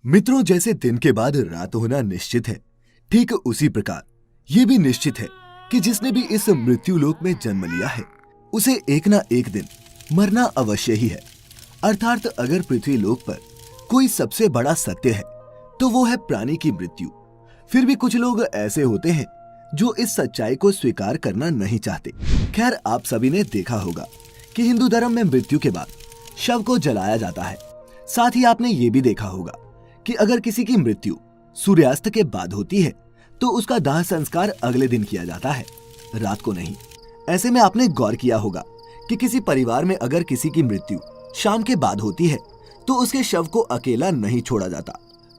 मित्रों, जैसे दिन के बाद रात होना निश्चित है, ठीक उसी प्रकार ये भी निश्चित है कि जिसने भी इस मृत्यु लोक में जन्म लिया है उसे एक ना एक दिन मरना अवश्य ही है। अर्थात अगर पृथ्वी लोक पर कोई सबसे बड़ा सत्य है तो वो है प्राणी की मृत्यु। फिर भी कुछ लोग ऐसे होते हैं जो इस सच्चाई को स्वीकार करना नहीं चाहते। खैर, आप सभी ने देखा होगा कि हिंदू धर्म में मृत्यु के बाद शव को जलाया जाता है। साथ ही आपने ये भी देखा होगा कि अगर किसी की मृत्यु सूर्यास्त के बाद होती है तो उसका दाह संस्कार अगले दिन किया जाता है, रात को नहीं। ऐसे में आपने गौर किया होगा कि किसी परिवार में अगर किसी की मृत्यु शाम के बाद होती है तो उसके शव को अकेला नहीं छोड़ा जाता।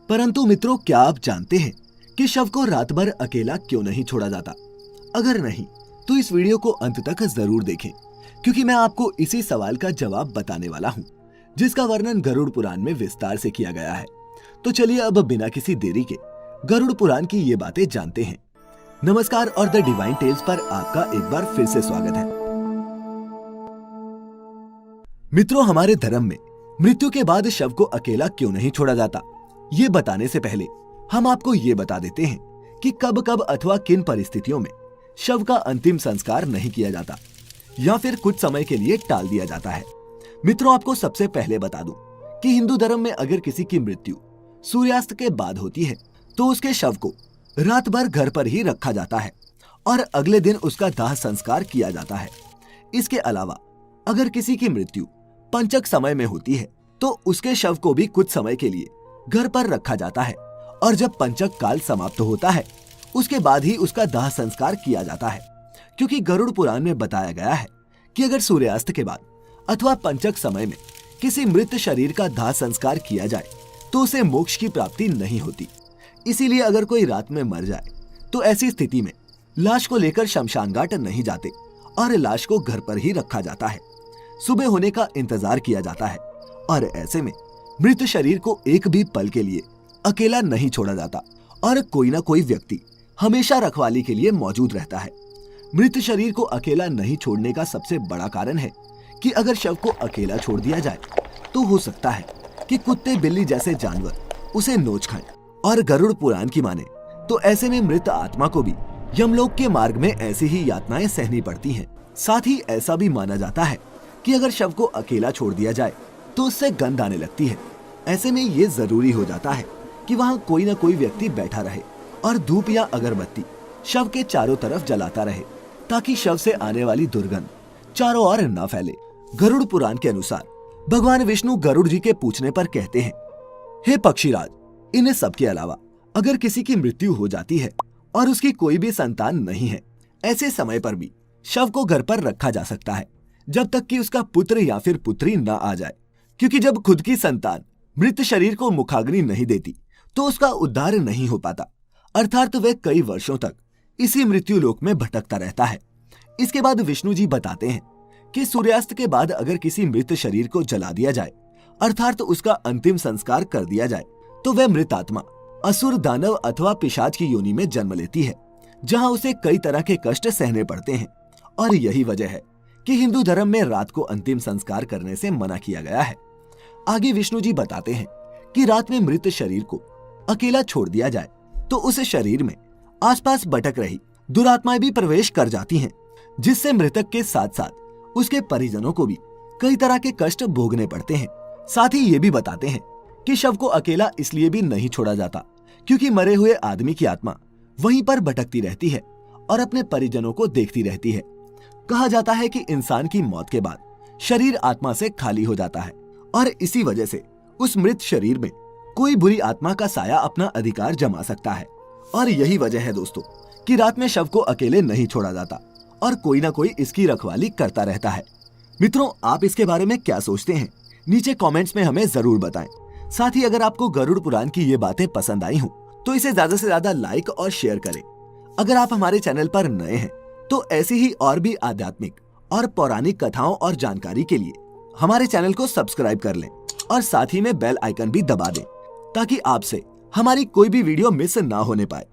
परंतु मित्रों, क्या आप जानते हैं कि शव को रात भर अकेला क्यों नहीं छोड़ा जाता? अगर नहीं तो इस वीडियो को अंत तक जरूर देखें, क्योंकि मैं आपको इसी सवाल का जवाब बताने वाला हूँ, जिसका वर्णन गरुड़ पुराण में विस्तार से किया गया है। तो चलिए अब बिना किसी देरी के गरुड़ पुराण की ये बातें जानते हैं। नमस्कार और द डिवाइन टेल्स पर आपका एक बार फिर से स्वागत है। मित्रों, हमारे धर्म में मृत्यु के बाद शव को अकेला क्यों नहीं छोड़ा जाता, ये बताने से पहले हम आपको ये बता देते हैं कि कब कब अथवा किन परिस्थितियों में शव का अंतिम संस्कार नहीं किया जाता या फिर कुछ समय के लिए टाल दिया जाता है। मित्रों, आपको सबसे पहले बता दूं कि हिंदू धर्म में अगर किसी की मृत्यु सूर्यास्त के बाद होती है तो उसके शव को रात भर घर पर ही रखा जाता है और अगले दिन उसका दाह संस्कार किया जाता है। इसके अलावा अगर किसी की मृत्यु पंचक समय में होती है तो उसके शव को भी कुछ समय के लिए घर पर रखा जाता है और जब पंचक काल समाप्त होता है उसके बाद ही उसका दाह संस्कार किया जाता है। क्योंकि गरुड़ पुराण में बताया गया है कि अगर सूर्यास्त के बाद अथवा पंचक समय में किसी मृत शरीर का दाह संस्कार किया जाए तो उसे मोक्ष की प्राप्ति नहीं होती। इसीलिए अगर कोई रात में मर जाए तो ऐसी स्थिति में लाश को लेकर शमशान घाट नहीं जाते और लाश को घर पर ही रखा जाता है। सुबह होने का इंतजार किया जाता है और ऐसे में मृत शरीर को एक भी पल के लिए अकेला नहीं छोड़ा जाता और कोई ना कोई व्यक्ति हमेशा रखवाली के लिए मौजूद रहता है। मृत शरीर को अकेला नहीं छोड़ने का सबसे बड़ा कारण है कि अगर शव को अकेला छोड़ दिया जाए तो हो सकता है कि कुत्ते बिल्ली जैसे जानवर उसे नोच खाएं। और गरुड़ पुराण की माने तो ऐसे में मृत आत्मा को भी यमलोक के मार्ग में ऐसी ही यातनाएं सहनी पड़ती हैं। साथ ही ऐसा भी माना जाता है कि अगर शव को अकेला छोड़ दिया जाए तो उससे गंध आने लगती है। ऐसे में ये जरूरी हो जाता है कि वहाँ कोई न कोई व्यक्ति बैठा रहे और धूप या अगरबत्ती शव के चारों तरफ जलाता रहे ताकि शव से आने वाली दुर्गंध चारों ओर न फैले। गरुड़ पुराण के अनुसार भगवान विष्णु गरुड़ जी के पूछने पर कहते हैं, हे पक्षीराज, इन सब के अलावा अगर किसी की मृत्यु हो जाती है और उसकी कोई भी संतान नहीं है, ऐसे समय पर भी शव को घर पर रखा जा सकता है जब तक कि उसका पुत्र या फिर पुत्री न आ जाए। क्योंकि जब खुद की संतान मृत शरीर को मुखाग्नि नहीं देती तो उसका उद्धार नहीं हो पाता, अर्थात वह कई वर्षों तक इसी मृत्यु लोक में भटकता रहता है। इसके बाद विष्णु जी बताते हैं कि सूर्यास्त के बाद अगर किसी मृत शरीर को जला दिया जाए, अर्थात उसका अंतिम संस्कार कर दिया जाए, तो वह मृत आत्मा असुर, दानव अथवा पिशाच की योनि में जन्म लेती है, जहां उसे कई तरह के कष्ट सहने पड़ते हैं। और यही वजह है कि हिंदू धर्म में रात को अंतिम संस्कार करने से मना किया गया है। आगे विष्णु जी बताते हैं कि रात में मृत शरीर को अकेला छोड़ दिया जाए तो उस शरीर में आसपास भटक रही दुरात्माएं भी प्रवेश कर जाती हैं, जिससे मृतक के साथ साथ उसके परिजनों को भी कई तरह के कष्ट भोगने पड़ते हैं। साथ ही ये भी बताते हैं कि शव को अकेला इसलिए भी नहीं छोड़ा जाता क्योंकि मरे हुए आदमी की आत्मा वहीं पर भटकती रहती है और अपने परिजनों को देखती रहती है। कहा जाता है कि इंसान की मौत के बाद शरीर आत्मा से खाली हो जाता है और इसी वजह से उस मृत शरीर में कोई बुरी आत्मा का साया अपना अधिकार जमा सकता है। और यही वजह है दोस्तों कि रात में शव को अकेले नहीं छोड़ा जाता और कोई ना कोई इसकी रखवाली करता रहता है। मित्रों, आप इसके बारे में क्या सोचते हैं? नीचे कमेंट्स में हमें जरूर बताएं। साथ ही अगर आपको गरुड़ पुराण की ये बातें पसंद आई हो तो इसे ज्यादा से ज्यादा लाइक और शेयर करें। अगर आप हमारे चैनल पर नए हैं तो ऐसी ही और भी आध्यात्मिक और पौराणिक कथाओं और जानकारी के लिए हमारे चैनल को सब्सक्राइब कर लें और साथ ही में बेल आइकन भी दबा दें ताकि आपसे हमारी कोई भी वीडियो मिस ना होने पाए।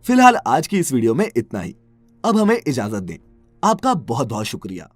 फिलहाल आज की इस वीडियो में इतना ही। अब हमें इजाजत दें। आपका बहुत बहुत शुक्रिया।